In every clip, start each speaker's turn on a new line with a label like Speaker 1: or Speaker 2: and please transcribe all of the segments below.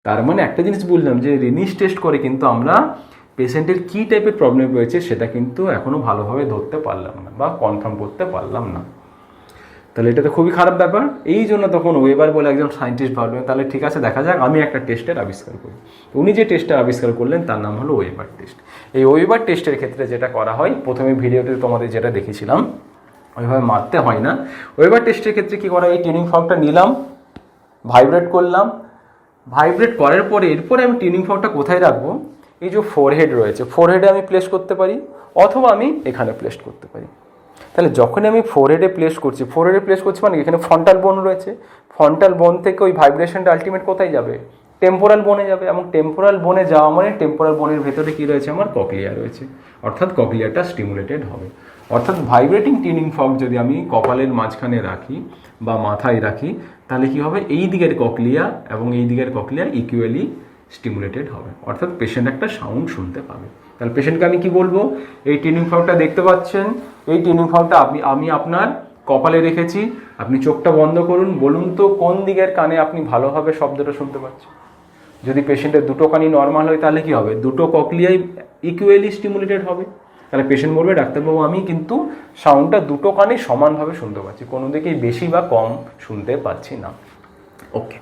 Speaker 1: তার মানে একটা জিনিস বললাম যে রিনিস টেস্ট করে কিন্তু আমরা পেশেন্টের কী টাইপের প্রবলেম রয়েছে সেটা কিন্তু এখনও ভালোভাবে ধরতে পারলাম না বা কনফার্ম করতে পারলাম না। তাহলে এটা তো খুবই খারাপ ব্যাপার। এই জন্য তখন ওয়েবার বলে একজন সায়েন্টিস্ট ভাবলেন তাহলে ঠিক আছে দেখা যাক আমি একটা টেস্টের আবিষ্কার করি। উনি যে টেস্টের আবিষ্কার করলেন তার নাম হলো ওয়েবার টেস্ট। এই ওয়েবার টেস্টের ক্ষেত্রে যেটা করা হয়, প্রথমে ভিডিওতে তোমাদের যেটা দেখেছিলাম ওইভাবে মারতে হয় না। ওয়েবার টেস্টের ক্ষেত্রে কী করা, এই টিউনিং ফর্কটা নিলাম, ভাইব্রেট করলাম, ভাইব্রেট করার পরে এরপরে আমি টিউনিং ফর্কটা কোথায় রাখবো, এই যে ফোরহেড রয়েছে ফোরহেডে আমি প্লেস করতে পারি অথবা আমি এখানে প্লেস করতে পারি। তাহলে যখনই আমি ফোরহেডে প্লেস করছি মানে এখানে ফ্রন্টাল বোন রয়েছে, ফ্রন্টাল বোন থেকে ওই ভাইব্রেশনটা আলটিমেট কোথায় যাবে, টেম্পোরাল বোনে যাবে, এবং টেম্পোরাল বোনে যাওয়া মানে টেম্পোরাল বোনের ভেতরে কী রয়েছে, আমার ককলিয়া রয়েছে, অর্থাৎ ককলিয়াটা স্টিমুলেটেড হবে। অর্থাৎ ভাইব্রেটিং টিউনিং ফর্ক যদি আমি কপালের মাঝখানে রাখি বা মাথায় রাখি তাহলে কী হবে, এই দিকের ককলিয়া এবং এই দিকের ককলিয়া ইকুয়ালি স্টিমুলেটেড হবে, অর্থাৎ পেশেন্ট একটা সাউন্ড শুনতে পাবে। তাহলে পেশেন্টকে আমি কি বলবো, এই টিউনিং ফর্কটা দেখতে পাচ্ছেন, এই টিউনিং ফর্কটা আমি আপনার কপালে রেখেছি, আপনি চোখটা বন্ধ করুন, বলুন তো কোন দিকের কানে আপনি ভালোভাবে শব্দটা শুনতে পাচ্ছেন। যদি পেশেন্টের দুটো কানই নর্মাল হয় তাহলে কি হবে, দুটো ককলিয়াই ইকুয়ালি স্টিমুলেটেড হবে। তাহলে পেশেন্ট বলবে ডাক্তারবাবু আমি কিন্তু সাউন্ডটা দুটো কানে সমানভাবে শুনতে পাচ্ছি, কোনো দিকেই বেশি বা কম শুনতে পাচ্ছি না। ওকে,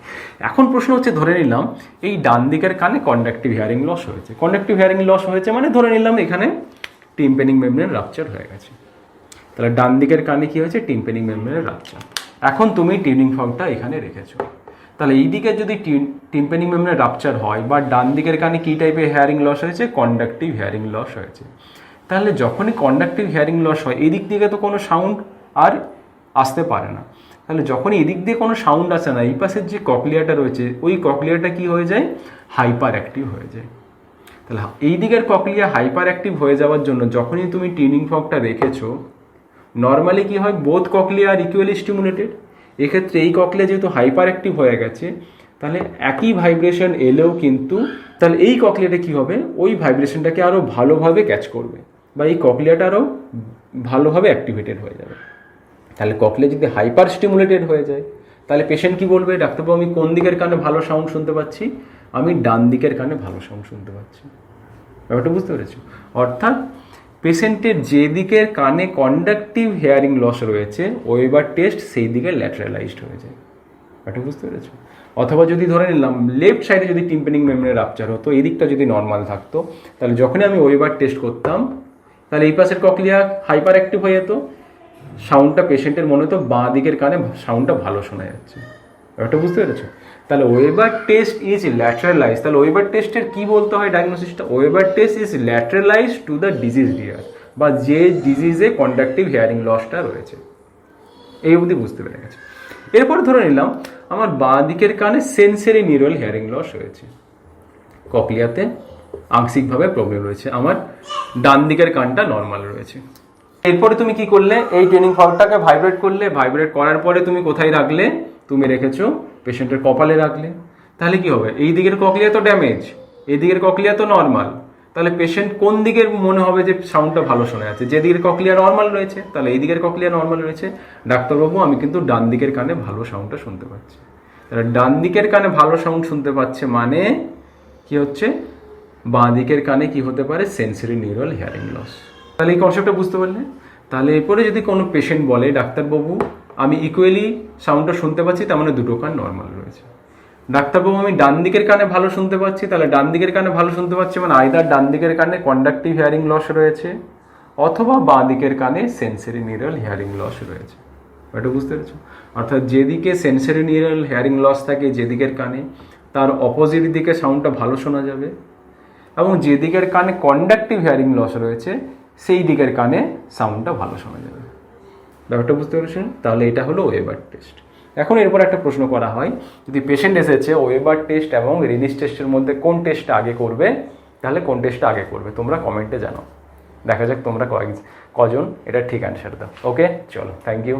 Speaker 1: এখন প্রশ্ন হচ্ছে, ধরে নিলাম এই ডান দিকের কানে কন্ডাক্টিভ হিয়ারিং লস হয়েছে। কন্ডাক্টিভ হিয়ারিং লস হয়েছে মানে ধরে নিলাম এখানে টিম্প্যানিক মেমব্রেন রাপচার হয়ে গেছে। তাহলে ডান দিকের কানে কী হয়েছে, টিম্প্যানিক মেমব্রেনের রাপচার। এখন তুমি টিউনিং ফর্কটা এখানে রেখেছো, তাহলে এই দিকে যদি টিম্প্যানিক মেমব্রেনের রাপচার হয় বা ডান দিকের কানে কী টাইপের হিয়ারিং লস হয়েছে, কন্ডাক্টিভ হিয়ারিং লস হয়েছে। তাহলে যখনই কন্ডাক্টিভ হিয়ারিং লস হয় এই দিক থেকে তো কোনো সাউন্ড আর আসতে পারে না। তাহলে যখনই এদিক দিয়ে কোনো সাউন্ড আসে না, এই পাশের যে ককলিয়াটা রয়েছে ওই ককলিয়াটা কি হয়ে যায়, হাইপার অ্যাক্টিভ হয়ে যায়। তাহলে এই দিকের ককলিয়া হাইপার অ্যাক্টিভ হয়ে যাওয়ার জন্য যখনই তুমি টিউনিং ফর্কটা রেখেছো, নর্মালি কি হয়, both cochlea are equally stimulated. এক্ষেত্রে এই ককলিয়া যেহেতু হাইপার অ্যাক্টিভ হয়ে গেছে তাহলে একই ভাইব্রেশন এলেও কিন্তু তাহলে এই ককলিয়াটা কী হবে, ওই ভাইব্রেশনটাকে আরও ভালোভাবে ক্যাচ করবে বা এই ককলিয়াটা আরও ভালোভাবে অ্যাক্টিভেটেড হয়ে যাবে। তাহলে ককলিয়া যদি হাইপার স্টিমুলেটেড হয়ে যায় তাহলে পেশেন্ট কি বলবে, ডাক্তারবাবু আমি কোন দিকের কানে ভালো সাউন্ড শুনতে পাচ্ছি, আমি ডান দিকের কানে ভালো সাউন্ড শুনতে পাচ্ছি। ব্যাপারটা বুঝতে পেরেছো? অর্থাৎ পেশেন্টের যে দিকের কানে কন্ডাক্টিভ হিয়ারিং লস রয়েছে ওয়েবার টেস্ট সেই দিকে ল্যাটারালাইজড হয়ে যায়। ব্যাপারটা বুঝতে পেরেছো? অথবা যদি ধরে নিলাম লেফট সাইডে যদি টিম্প্যানিক মেমব্রেনের রাপচার হতো, এই দিকটা যদি নর্মাল থাকতো, তাহলে যখনই আমি ওয়েবার টেস্ট করতাম তাহলে এই পাশের ককলিয়া হাইপার অ্যাক্টিভ হয়ে যেত, সাউন্ডটা পেশেন্টের মনে হতো বাঁ দিকের কানে সাউন্ডটা ভালো শোনা যাচ্ছে। ব্যাপারটা বুঝতে পেরেছো? তাহলে ওয়েবার টেস্ট ইজ ল্যাটারালাইজ। তাহলে ওয়েবার টেস্টের কি বলতে হয় ডায়াগনোসিসটা, Weber test is lateralize to the disease ear, বা যে ডিজিজে কন্ডাক্টিভ হিয়ারিং লসটা রয়েছে। এই অবধি বুঝতে পেরে গেছে। এরপর ধরে নিলাম আমার বাঁ দিকের কানে সেন্সরি নিউরাল হিয়ারিং লস হয়েছে, ককলিয়াতে আংশিকভাবে প্রবলেম রয়েছে, আমার ডান দিকের কানটা নর্মাল রয়েছে। এরপরে তুমি কি করলে, এই টিউনিং ফর্কটাকে ভাইব্রেট করলে, ভাইব্রেট করার পরে তুমি কোথায় রাখলে, তুমি রেখেছো পেশেন্টের কপালে রাখলে। তাহলে কি হবে, এই দিকের ককলিয়া তো ড্যামেজ, এই দিকের ককলিয়া তো নর্মাল, তাহলে পেশেন্ট কোন দিকের মনে হবে যে সাউন্ডটা ভালো শোনা যাচ্ছে, যে দিকের ককলিয়া নর্মাল রয়েছে, তাহলে এই দিকের ককলিয়া নর্মাল রয়েছে, ডাক্তারবাবু আমি কিন্তু ডান দিকের কানে ভালো সাউন্ডটা শুনতে পাচ্ছি। তাহলে ডান দিকের কানে ভালো সাউন্ড শুনতে পাচ্ছে মানে কি হচ্ছে, বাঁ দিকের কানে কি হতে পারে, সেন্সরি নিউরাল হিয়ারিং লস। তাহলে এই কনসেপ্টটা বুঝতে পারলে। তাহলে এরপরে যদি কোনো পেশেন্ট বলে ডাক্তারবাবু আমি ইকুয়ালি সাউন্ডটা শুনতে পাচ্ছি, তার মানে দুটো কান নর্মাল রয়েছে। ডাক্তারবাবু আমি ডান দিকের কানে ভালো শুনতে পাচ্ছি, তাহলে ডান দিকের কানে ভালো শুনতে পাচ্ছি মানে আইদার ডান দিকের কানে কন্ডাক্টিভ হিয়ারিং লস রয়েছে অথবা বাঁ দিকের কানে সেন্সরি নিউরাল হিয়ারিং লস রয়েছে। এটা বুঝতে পেরেছো? অর্থাৎ যেদিকে সেন্সরি নিউরাল হিয়ারিং লস থাকে যেদিকের কানে, তার অপোজিট দিকে সাউন্ডটা ভালো শোনা যাবে, এবং যেদিকের কানে কন্ডাক্টিভ হিয়ারিং লস রয়েছে সেই দিকের কানে সাউন্ডটা ভালো শোনা যাবে। ব্যাপারটা বুঝতে পেরেছেন? তাহলে এটা হলো ওয়েবার টেস্ট। এখন এরপর একটা প্রশ্ন করা হয়, যদি পেশেন্ট এসেছে ওয়েবার টেস্ট এবং রিনিস টেস্টের মধ্যে কোন টেস্টটা আগে করবে, তাহলে কোন টেস্টটা আগে করবে তোমরা কমেন্টে জানাও। দেখা যাক তোমরা কজন এটা ঠিক অ্যান্সার দাও। ওকে, চলো, থ্যাংক ইউ।